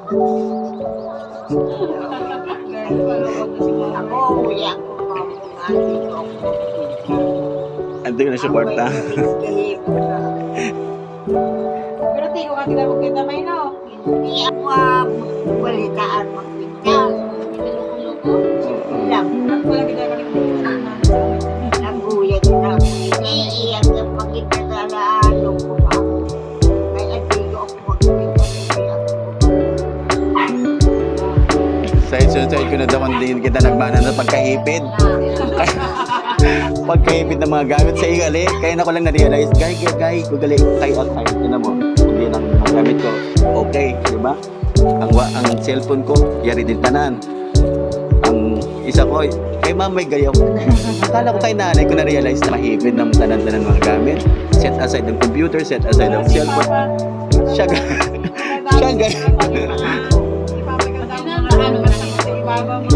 Ako, uya ko mga Ando na siya kwarta. Pero tigo ka kita magkita may no. Hindi ako balitaan magpinta. Lang, Wala kita kalimut. naguyag na ako. Iiyak na pagkikadalaalo ko pa. Kaya dito ako magpinta. Side ko na daw din kita nagmana sa pagkahipid. Pagkahipid ng mga gamit sa igali. Kaya na ko lang na-realize, gay, ko gali, kay outside. Tinan mo, hindi lang ang gamit ko. Okay, di ba? Ang cellphone ko, yari din tanan. Ang isa ko, kay ma'am may gayaw. Akala ko kay nanay ko na-realize na mahipid ng tanan-tanan mga gamit. Set aside ng computer, set aside ng cellphone. Siya gay. Ipapaganda mo na ano ka sa ibaba mo.